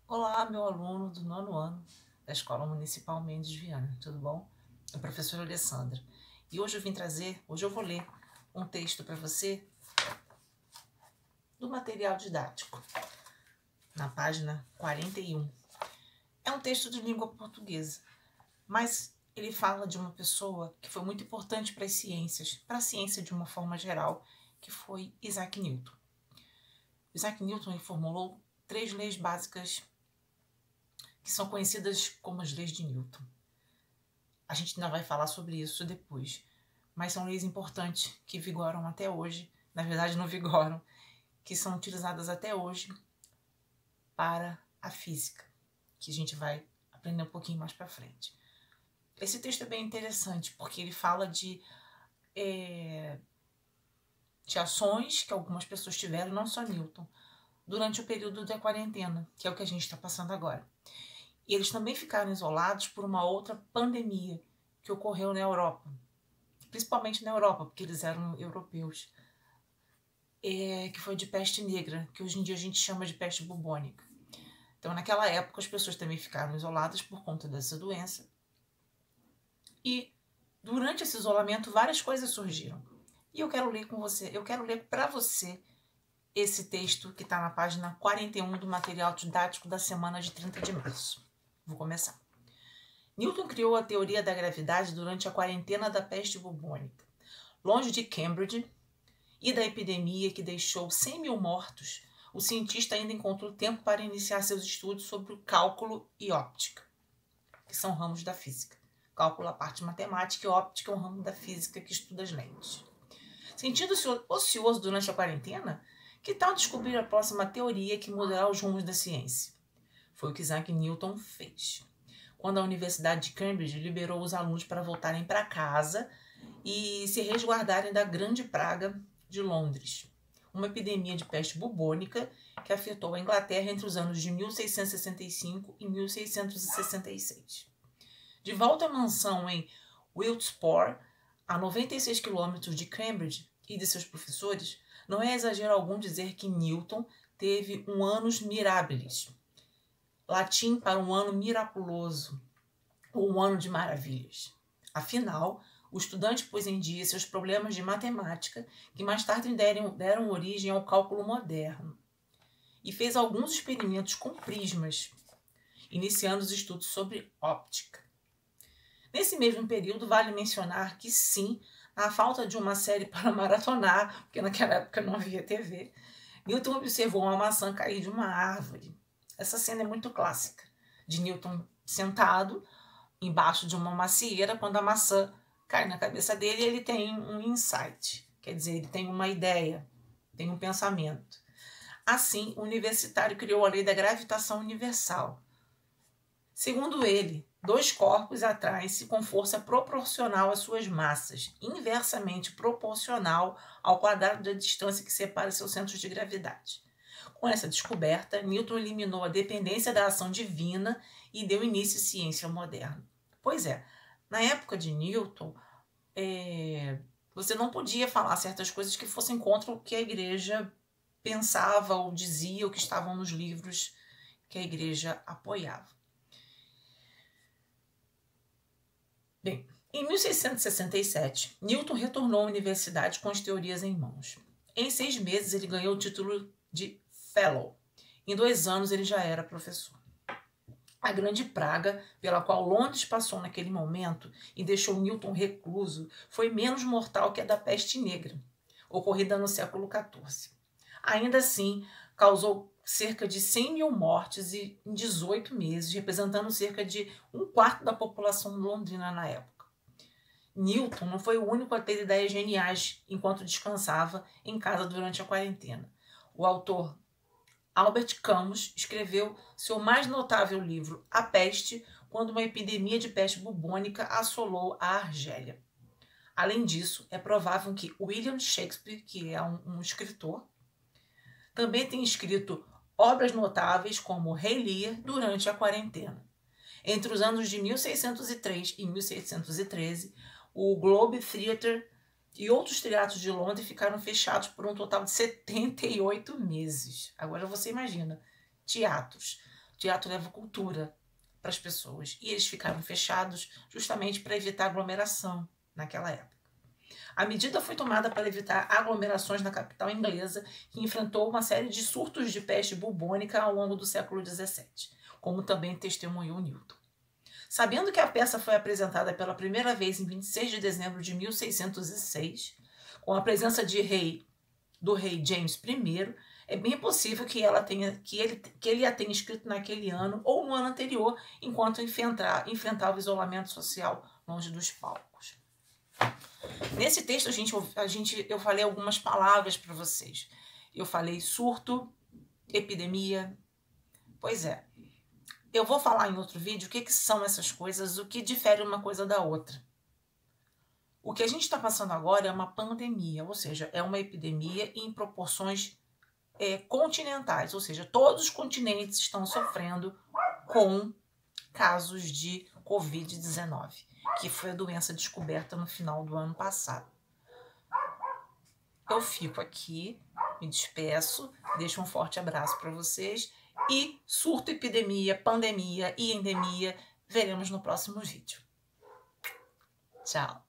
Olá, meu aluno do 9º ano da Escola Municipal Mendes Viana, tudo bom? É a professora Alessandra. E hoje eu vou ler um texto para você do material didático, na página 41. É um texto de língua portuguesa, mas ele fala de uma pessoa que foi muito importante para as ciências, para a ciência de uma forma geral, que foi Isaac Newton. Isaac Newton formulou 3 leis básicas que são conhecidas como as leis de Newton. A gente ainda vai falar sobre isso depois, mas são leis importantes que vigoram até hoje, na verdade não vigoram, que são utilizadas até hoje para a física, que a gente vai aprender um pouquinho mais para frente. Esse texto é bem interessante, porque ele fala de ações que algumas pessoas tiveram, não só Newton, durante o período da quarentena, que é o que a gente está passando agora. E eles também ficaram isolados por uma outra pandemia que ocorreu na Europa, principalmente na Europa, porque eles eram europeus, que foi de peste negra, que hoje em dia a gente chama de peste bubônica. Então, naquela época, as pessoas também ficaram isoladas por conta dessa doença. E, durante esse isolamento, várias coisas surgiram. E eu quero ler com você, eu quero ler para você esse texto que está na página 41 do material didático da semana de 30 de março. Vou começar. Newton criou a teoria da gravidade durante a quarentena da peste bubônica. Longe de Cambridge e da epidemia que deixou 100 mil mortos, o cientista ainda encontrou tempo para iniciar seus estudos sobre o cálculo e óptica, que são ramos da física. Cálculo é a parte matemática e óptica é um ramo da física que estuda as lentes. Sentindo-se ocioso durante a quarentena, que tal descobrir a próxima teoria que mudará os rumos da ciência? Foi o que Isaac Newton fez. Quando a Universidade de Cambridge liberou os alunos para voltarem para casa e se resguardarem da grande praga de Londres, uma epidemia de peste bubônica que afetou a Inglaterra entre os anos de 1665 e 1666. De volta à mansão em Wiltsport, a 96 quilômetros de Cambridge e de seus professores, não é exagero algum dizer que Newton teve um annus mirabilis, latim para um ano miraculoso, ou um ano de maravilhas. Afinal, o estudante pôs em dia seus problemas de matemática, que mais tarde deram origem ao cálculo moderno, e fez alguns experimentos com prismas, iniciando os estudos sobre óptica. Nesse mesmo período, vale mencionar que, sim, na falta de uma série para maratonar, porque naquela época não havia TV, Newton observou uma maçã cair de uma árvore. Essa cena é muito clássica, de Newton sentado embaixo de uma macieira, quando a maçã cai na cabeça dele, ele tem um insight, quer dizer, ele tem uma ideia, tem um pensamento. Assim, o universitário criou a lei da gravitação universal. Segundo ele, 2 corpos atraem-se com força proporcional às suas massas, inversamente proporcional ao quadrado da distância que separa seus centros de gravidade. Com essa descoberta, Newton eliminou a dependência da ação divina e deu início à ciência moderna. Pois é, na época de Newton, você não podia falar certas coisas que fossem contra o que a igreja pensava ou dizia, ou que estavam nos livros que a igreja apoiava. Bem, em 1667, Newton retornou à universidade com as teorias em mãos. Em 6 meses, ele ganhou o título de Fellow. Em 2 anos, ele já era professor. A grande praga pela qual Londres passou naquele momento e deixou Newton recluso foi menos mortal que a da peste negra, ocorrida no século XIV. Ainda assim, causou cerca de 100 mil mortes em 18 meses, representando cerca de 1/4 da população londrina na época. Newton não foi o único a ter ideias geniais enquanto descansava em casa durante a quarentena. O autor Albert Camus escreveu seu mais notável livro, A Peste, quando uma epidemia de peste bubônica assolou a Argélia. Além disso, é provável que William Shakespeare, que é um escritor, também tenha escrito obras notáveis como Rei Lear durante a quarentena. Entre os anos de 1603 e 1613, o Globe Theatre e outros teatros de Londres ficaram fechados por um total de 78 meses. Agora você imagina, teatros. Teatro leva cultura para as pessoas. E eles ficaram fechados justamente para evitar aglomeração naquela época. A medida foi tomada para evitar aglomerações na capital inglesa, que enfrentou uma série de surtos de peste bubônica ao longo do século XVII, como também testemunhou Newton. Sabendo que a peça foi apresentada pela primeira vez em 26 de dezembro de 1606, com a presença do rei James I, é bem possível que ele a tenha escrito naquele ano ou no ano anterior, enquanto enfrentava o isolamento social longe dos palcos. Nesse texto eu falei algumas palavras para vocês. Eu falei surto, epidemia. Pois é. Eu vou falar em outro vídeo o que são essas coisas, o que difere uma coisa da outra. O que a gente está passando agora é uma pandemia, ou seja, é uma epidemia em proporções continentais, ou seja, todos os continentes estão sofrendo com casos de Covid-19, que foi a doença descoberta no final do ano passado. Eu fico aqui, me despeço, deixo um forte abraço para vocês e surto, epidemia, pandemia e endemia veremos no próximo vídeo. Tchau!